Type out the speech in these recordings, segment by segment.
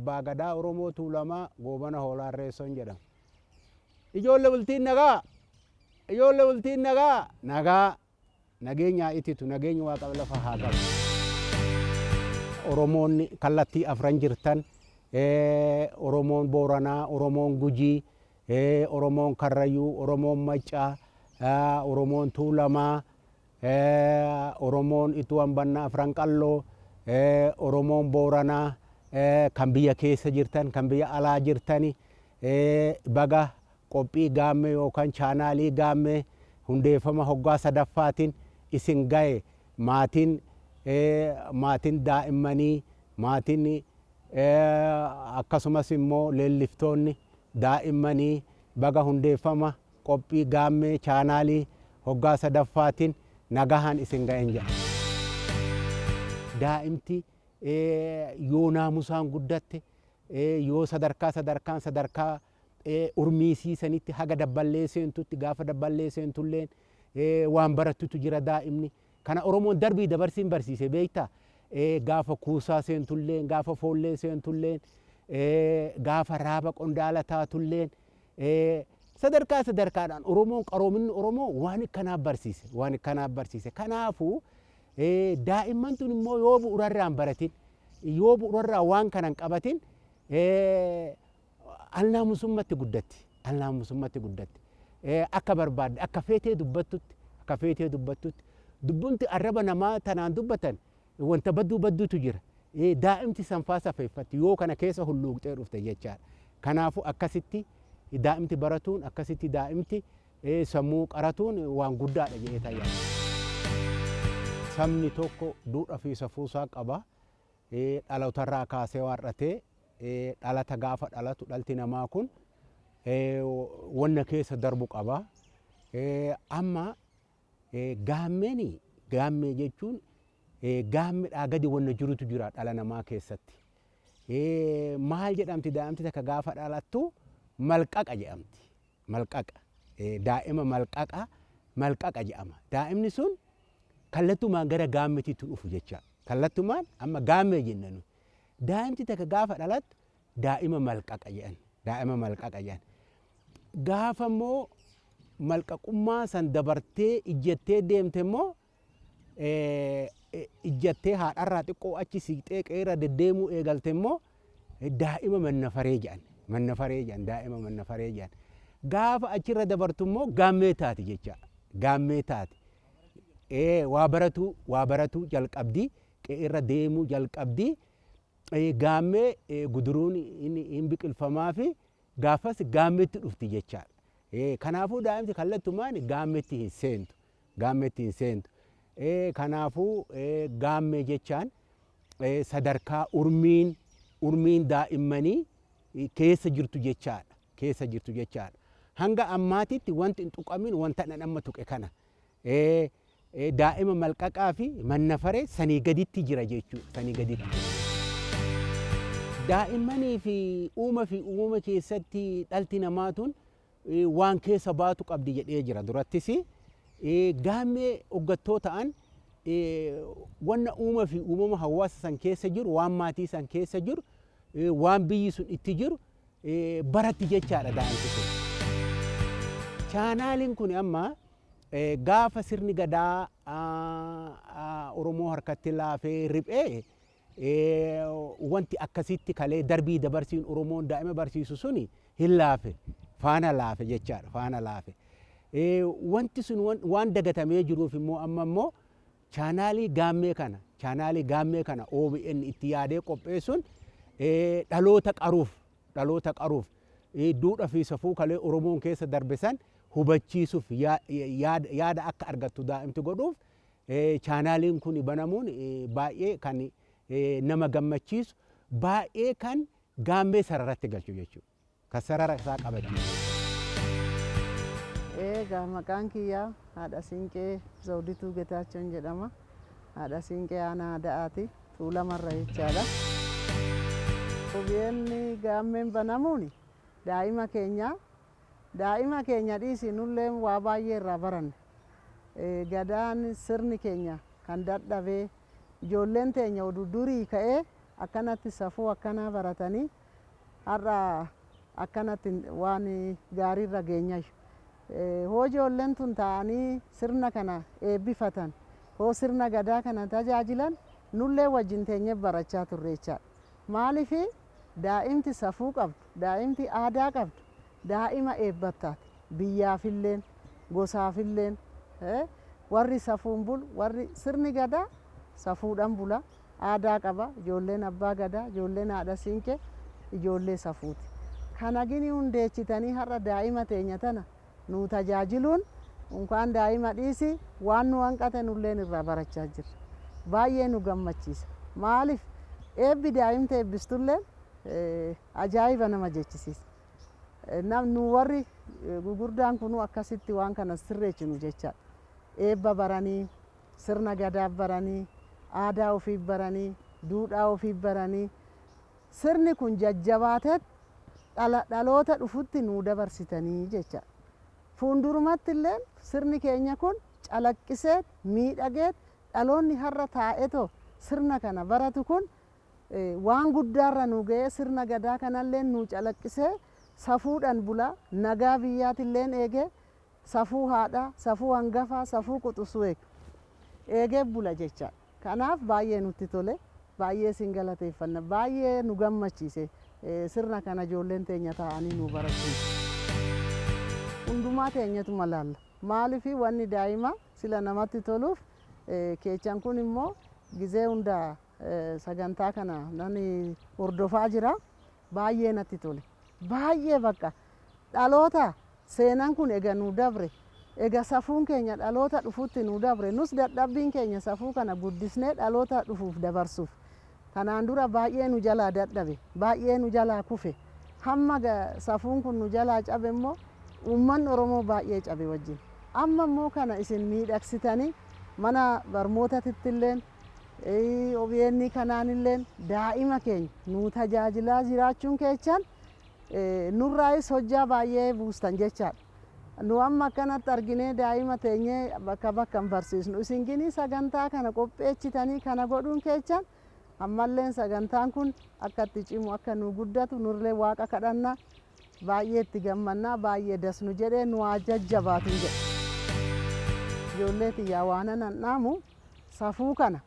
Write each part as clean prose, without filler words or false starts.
abbaa gadaa Oromoo Tuulamaa Goobana Hoolaa Reessoon jedhama. Ijoollee bultiin nagaa, ijoollee bultiin nagaa, nagaa nageenyaa ititu nageenya waaqa lafa haa qabu. Oromoonni kallattii afran jirtan Oromoon Booranaa, Oromoon Gujii, Oromoon Karrayyuu, Oromoon Maccaa, Oromoon Tuulamaa, Oromoon Ituu Hambannaa afran qalloo, Oromoon Booranaa kan biyya keessa jirtan, kan biyya alaa jirtani baga qophii gaammee yookaan chaanaalii gaammee hundeeffama hoggaa sadaffaatiin isin gahe maatiin daa'immanii maatiin akkasumas immoo leelliftoonni daa'immanii baga hundeeffama qophii gaammee chaanaalii hoggaa sadaffaatiin nagahan isin gahen jedha. Daa'imti yoo naamusaan guddatte yoo sadarkaa urmiisiisanitti haga dabballee seentutti gaafa dabballee seentulleen waan barattutu jira daa'imni. Kana Oromoon darbii dabarsiin barsiise beektaa gaafa kuusaa seentulleen gaafa foollee seentulleen gaafa raaba qondaala taatulleen sadarkaadhaan Oromoon qaroominni Oromoo waan akkanaaf barsiise. Kanaafuu daa'imman tun immoo yoo bu'uurarraan baratin yoo bu'uurarraa waan kanan qabatin alnaamusummatti guddatti akka barbaadde akka feetee dubbattutti dubbumti arraba namaa tanaan dubbatan wanta badduutu jira. Daa'imti sanfaa safeeffatti yoo kana keessa hulluuqxee dhufte jechaadha. Kanaafuu akkasitti daa'imti baratuun akkasitti daa'imti sammuu qaratuun waan guddaadha jedhee tajaajila. Sabni tokko duudhaa fi safuusaa qaba. Dhalootarraa kaasee waarratee dhalata gaafa dhalatu dhalti namaa kun wanna keessa darbu qaba. Amma gaammee jechuun gaammeedhaa gadi wanna jirutu jira dhala namaa keessatti. Maal jedhamti daa'imti takka gaafa dhalattu malqaqa jedhamti. Daa'ima malqaqa jedhama. Daa'imni sun kallattumaan gara gaammeetiitti dhufu jecha. Kallattumaan amma gaammee jenna nu. Daa'imti takka gaafa dhalattu daa'ima malqaqa jedhan. Gaafa immoo malqaqummaa san dabartee ijjattee deemte immoo ijjattee haadharraa xiqqoo achi siqxee qeera deddeemuu eegalte immoo daa'ima mannafaree jedhan. Gaafa achirra dabartu immoo gaammee taati jecha. Gaammee taati. Waa baratuu jalqabdii qeerra deemuu jalqabdii. Gaammee guduruun hin biqilfamaa fi gaafas gaammeetti dhufti jechaadha. Kanaafuu daa'imti kallattumaan gaammeetti hin seentu. Kanaafuu gaammee jechaan sadarkaa urmiin daa'immanii keessa jirtu jechaadha. Hanga ammaatitti wanti hin tuqamin wanta amma tuqe kana. Daa'ima malqaqaa fi mannafaree sanii gaditti jira jechuudha. Daa'immanii fi uumama keessatti dhalti namaatuun waan keessa baatu qabdi jedhee jira durattis. Gaammee hoggattoo ta'an wanna uumama hawaasa san keessa jiru waan maatii san keessa jiru waan biyyi sun itti jiru baratti jechaadha daa'imti sun. Chaanaaliin kun amma gaafa sirni gadaa Oromoo harkatti laafee riphee wanti akkasitti kalee darbii dabarsiin Oromoon daa'ima barsiisu suni hin laafe faana laafe jechaadha. Wanti sun waan dagatamee jiruuf immoo amma immoo chaanaalii gaammee kana OBN itti yaadee qopheessuun dhaloota qaruuf duudhaa fi safuu kalee Oromoon keessa darbe san hubachiisuuf yaada akka argattu daa'imti godhuuf chaanaaliin kun banamuun baay'ee kan nama gammachiisu baay'ee kan gaammee sararatti galchu jechuudha. Kan sarara isaa qabachiisu. Maqaan kiyyaa haadha siinqee Zawdituu Getaachoon jedhama. Haadha siinqee aanaa da'aati Tuulamarra jechaadha. OBN gaammeen banamuun daa'ima keenya dhiisii nullee waa baay'ee irraa baranne. Gadaan sirni keenya kan dadhabee ijoolleen teenya oduu durii ka'ee akkanatti safuu akkanaa baratanii har'a akkanatti waan gaariirra geenyayyu. Hoo ijoolleen tun ta'anii sirna kana eebbifatan, hoo sirna gadaa kana tajaajilan nullee wajjin teenyee barachaa turre jechaadha. Maaliif daa'imti safuu qabdu, daa'imti aadaa qabdu, daa'ima eebbattaati. Biyyaafilleen, gosaafilleen warri safuun bulu, warri sirni gadaa safuudhaan bula. Aadaa qaba, ijoolleen abbaa gadaa, ijoolleen haadha siinqee, ijoollee safuuti. Kana gini hundeechitanii har'a daa'ima teenya tana nu tajaajiluun unkaan daa'ima dhiisi waan nu hanqate nulleen irraa barachaa jirra. Baay'ee nu gammachiisa. Maaliif eebbi daa'imta eebbistulleen ajaa'iba nama jechisiisa. Nu warri gugurdaan kunu akkasitti waan kana sirreessinu jechaadha. Eebba baranii, sirna gadaa baranii, aadaa ofii baranii, duudhaa ofii baranii, sirni kun jajjabaateet dhaloota dhufutti nu dabarsitanii jechaadha. Fuuldurumatti illee sirni keenya kun calaqqisee miidhagee dhaloonni har'a taa'etoo sirna kana baratu kun waan guddaarra nu ga'ee sirna gadaa kanallee nu calaqqisee safuudhaan bula. Nagaa biyyaatilleen eegee safuu haadhaa, safuu hangafaa, safuu quxisuu eegee bula jechaadha. Kanaaf baay'ee nutti tole, baay'ee sin galateeffanna, baay'ee nu gammachiise sirna kana ijoolleen teenya taa'anii nu barachiisa. Hundumaa teenyatu malaalla. Maaliif wanni daa'ima sila namatti toluuf keechan kun immoo gizee hunda sagantaa kana nani hordofaa jira. Baay'ee natti tole. Baay'ee bakka dhaloota seenaan kun ega nu dabre, ega safuun keenya dhaloota dhufutti nu dabre, nus dadhabbiin keenya safuu kana guddisnee dhaloota dhufuuf dabarsuuf. Kanaan dura baay'ee nu jalaa dadhabe, baay'ee nu jalaa kufe. Hamma safuun kun nu jalaa cabe immoo uummanni Oromoo baay'ee cabe wajjin. Amma immoo kana isin miidhagsitanii mana barnootaatilleen OBN kanaanilleen daa'ima keenya nu tajaajilaa jiraachuun keessan nurraayis hojjaa baay'ee buustan jechaadha. Nu amma akkanatti arginee daa'ima teenyee bakka bakkan barsiisnu. Isin gini sagantaa kana qopheessitanii kana godhuun keessan ammalleen sagantaan kun akka itti cimu akka nu guddatu nurlee waaqa kadhannaa baay'ee itti gammannaa baay'ee dasnu jedhee nu jajjabaatu jedhe. Ijoollee xiyyaa waan anan dhaamu safuu kana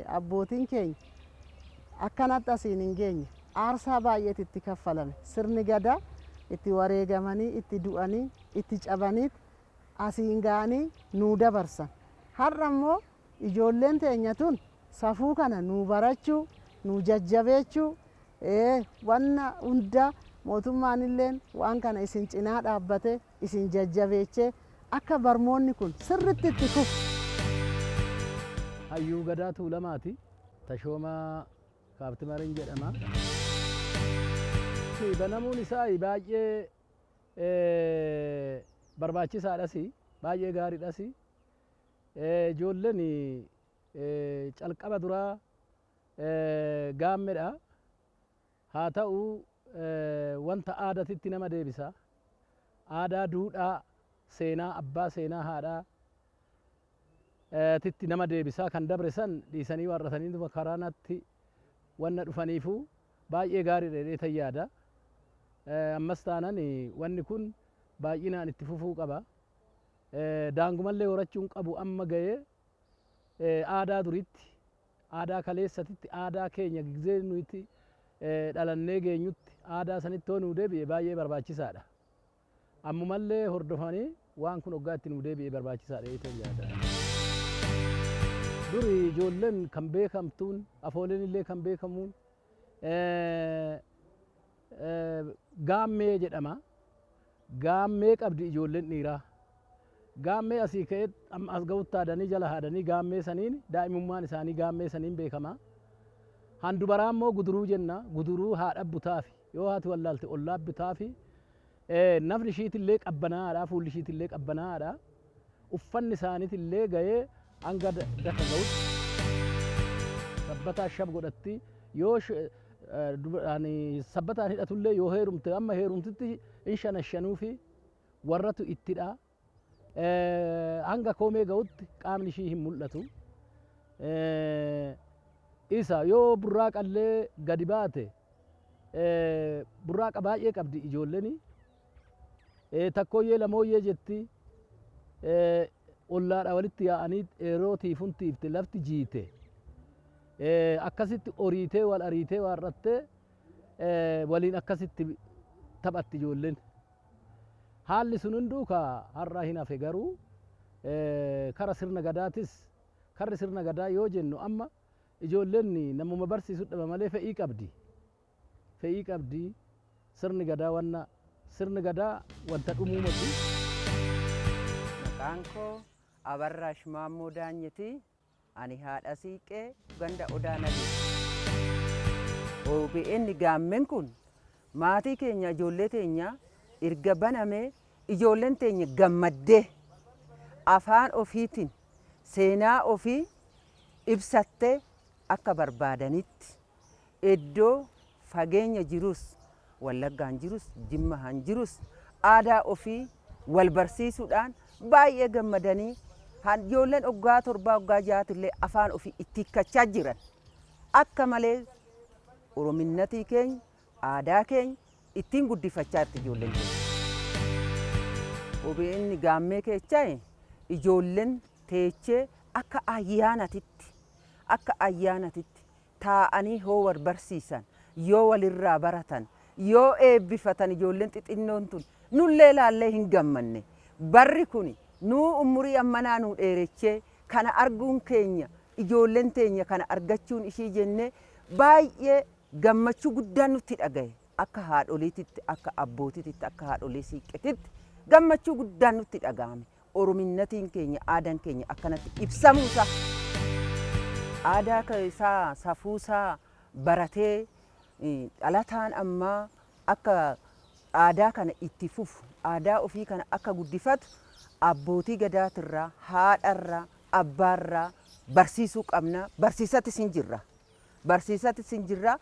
abbootiin keenya akkanatti asiin hin geenye aarsaa baay'eet itti kaffalame. Sirni gadaa itti wareegamanii, itti du'anii, itti cabanii asiin ga'anii nu dabarsan. Har'a immoo ijoolleen teenya tun safuu kana nu barachuu, nu jajjabeechuu, wanna hunda mootummaan illeen waan kana isin cinaa dhaabbate isin jajjabeechee akka barmoonni kun sirritti itti fufu. Hayyuu Gadaa Tuulamaati. Tashoomaa Kaabtimarin jedhama. Banamuun isaa baay'ee barbaachisaadhas, baay'ee gaariidhas. Ijoolleen calqaba duraa gaammedha. Haa ta'u wanta aadaatitti nama deebisa. Aadaa, duudhaa, seenaa, abbaa seenaa, haadhaa titti nama deebisa. Kan dabre san dhiisanii warratanii karaa natti wanna dhufaniifu baay'ee gaariidha jedhee yaada. Ammas taanaan wanni kun baay'inaan itti fufuu qaba. Daangumallee horachuun qabu amma ga'ee aadaa duritti, aadaa kaleessatitti, aadaa keenya gizee nuti dhalannee geenyutti aadaa sanitti hoo nuu deebi'e baay'ee barbaachisaadha. Ammumallee hordofanii waan kun hoggaa itti nuu deebi'e barbaachisaadha jedhee yaada. Duri ijoolleen kan beekamtuun, afooleen illee kan beekamuun gaammee jedhama. Gaammee qabdi ijoolleen dhiiraa. Gaammee asii ka'ee as ga'utti haadanii jala haadanii gaammee saniin daa'imummaan isaanii gaammee saniin beekama. Handubaraa immoo guduruu jenna. Guduruu haadha butaafi yoo haati wallaalte ollaa bitaafi nafni ishiitillee qabbanaadha, fuulli ishiitillee qabbanaadha. Uffanni isaaniitillee ga'ee hanga dafa ga'utti sabbataa shab godhatti yoo sabbataan hidhatullee yoo heerumte amma heerumtitti in shanashanuufi warratu ittidha. Hanga koomee ga'utti qaamni ishii hin mul'atu. isa yoo burraaqallee gadi baate burraaqa baay'ee qabdi ijoolleen takkooyyee lamooyyee jetti ollaadha walitti yaa'anii yeroo tiifuntiifte lafti jiite akkasitti oriitee wal ariitee waarrattee waliin akkasitti taphatti ijoolleen. Haalli sun hunduu ka har'aa hin hafe garuu kara sirna gadaatis karri sirna gadaa yoo jennu amma ijoolleen namuma barsiisuu dhaba malee fe'ii qabdi. Fe'ii qabdi sirni gadaa wanta dhumuu miti. Maqaan koo Abarraash Maammoo Daanyeti. Ani haadha siiqee ganda Odaa Nabii. OBN gaammeen kun maatii keenya ijoollee teenya erga banamee ijoolleen teenya gammaddee afaan ofiitiin seenaa ofii ibsattee akka barbaadanitti iddoo fageenya jirus Wallaggaan jirus Jimmaan jirus aadaa ofii wal barsiisuudhaan baay'ee gammadanii ijoolleen waggaa 7 waggaa 6 illee afaan ofii itti hiikkachaa jiran akka malee orominnatii keenya aadaa keenya ittiin guddifachaa jirti ijoolleen keenya. OBN gaammee keechaa ijoolleen teechee akka ayyaanatitti taa'anii hoo wal barsiisan yoo walirraa baratan yoo eebbifatan ijoolleen xixinnoon tun nullee laallee hin gammanne barri kun nuu umurii ammanaa nuu dheerechee kana arguun keenya ijoolleen teenya kana argachuun ishii jennee baay'ee gammachuu guddaan nutti dhagaye akka haadholiititti akka abbootiitti akka haadholii siiqqetitti gammachuu guddaan nutti dhagahame orominnatiin keenya aadaan keenya akkanatti ibsamuusa aadaa isaa safuusaa baratee dhalataan ammaa akka aadaa kana itti fufu aadaa ofii kana akka guddifatu abbootii gadaatirraa haadharraa abbaarraa barsiisuu qabna barsiisatis hin jirra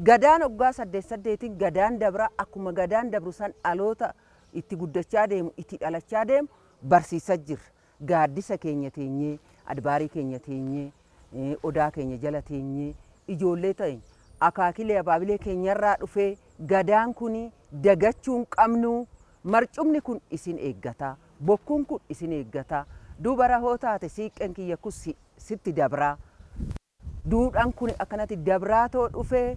gadaan waggaa 8 gadaan dabra akkuma gadaan dabru san dhaloota itti guddachaa deemu itti dhalachaa deemu barsiisaa jirra gaaddisa keenya teenyee adbaarii keenya teenyee odaa keenya jala teenyee ijoollee ta'e akaakilee abaabilee keenyarraa dhufee gadaan kun dagachuun qabnu marcumni kun isin eeggata bokkuun kun isin eeggata dubara hoo taate siiqqeen kiyya kun sitti dabraa duudhaan kun akkanatti dabraatoo dhufee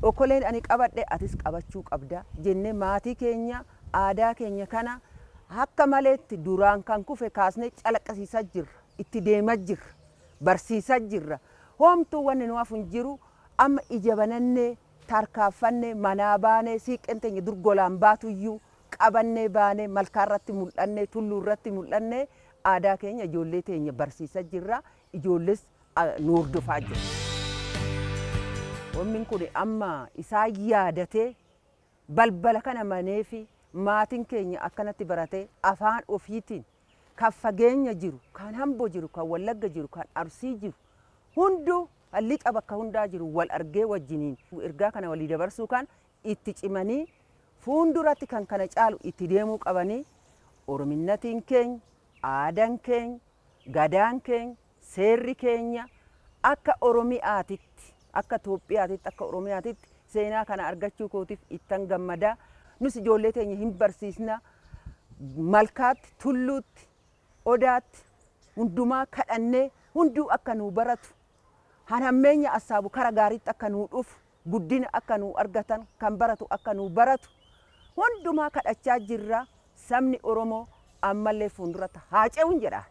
okoleen ani qabadhe atis qabachuu qabda jennee maatii keenya aadaa keenya kana akka maleetti duraan kan kufe kaasnee calaqqisiisaa jirra itti deemaa jirra barsiisaa jirra homtuu wanni nuuf hin jiru amma ija banannee tarkaanfannee manaa baanee siiqqeen teenya durgolaan baatuyyuu qabannee baanee malkaarratti mul'annee tulluurratti mul'annee aadaa keenya ijoollee teenya barsiisaa jirra ijoollees nu hordofaa jira. Wanni kun amma isaa yaadatee balbala kana manee fi maatiin keenya akkanatti baratee afaan ofiitiin kan fageenya jiru kan Hamboo jiru kan Wallagga jiru kan Arsii jiru hunduu lixa bakka hundaa jiru wal argee wajjiniin ergaa kana walii dabarsuu kan itti cimanii fuulduratti kan kana caalu itti deemuu qabanii orominnatiin keenya aadaan keenya gadaan keenya seerri keenya akka oromiyaatitti akka Itoophiyaatitti akka oromiyaatitti seenaa kana argachuu kootiif ittan gammadaa nus ijoollee teenya hin barsiisna malkaatti tulluutti odaatti hundumaa kadhannee hunduu akka nuu baratu hanammeenya assaabu kara gaariitti akka nuu dhufu guddina akka nuu argatan kan baratu akka nuu baratu hundumaa kadhachaa jirra sabni Oromoo ammallee fuulduratti haa ce'uun jedha.